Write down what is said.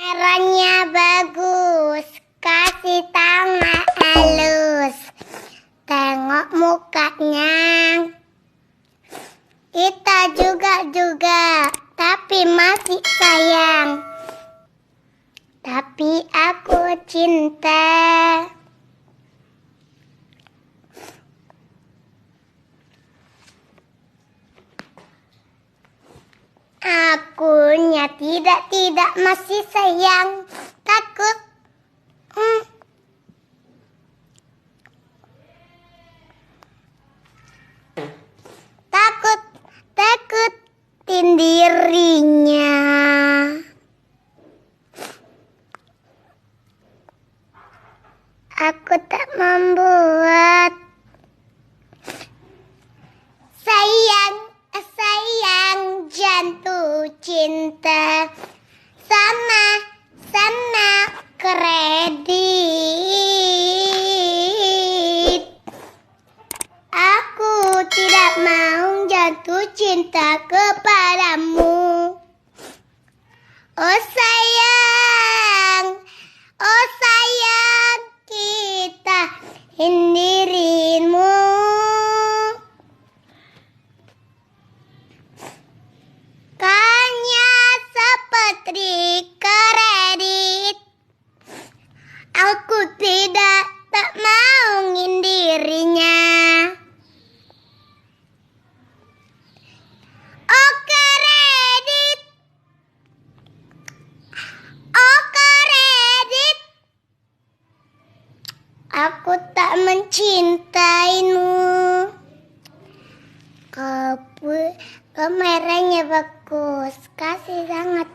Kameranya bagus, kasih tangan halus, tengok mukanya. Kita juga, tapi masih sayang. Tapi aku cinta. Akunya tidak masih sayang. Takut. Takutin dirinya. Aku tak membuat sayang jatuh cinta sama kredit. Aku tidak mau jatuh cinta kepadamu. Oh sayang, kita dirimu. Kanya seperti kredit. Aku tak mau dirinya. Oh kredit. Aku tak mencintaimu. Kameranya bagus, kasih sangat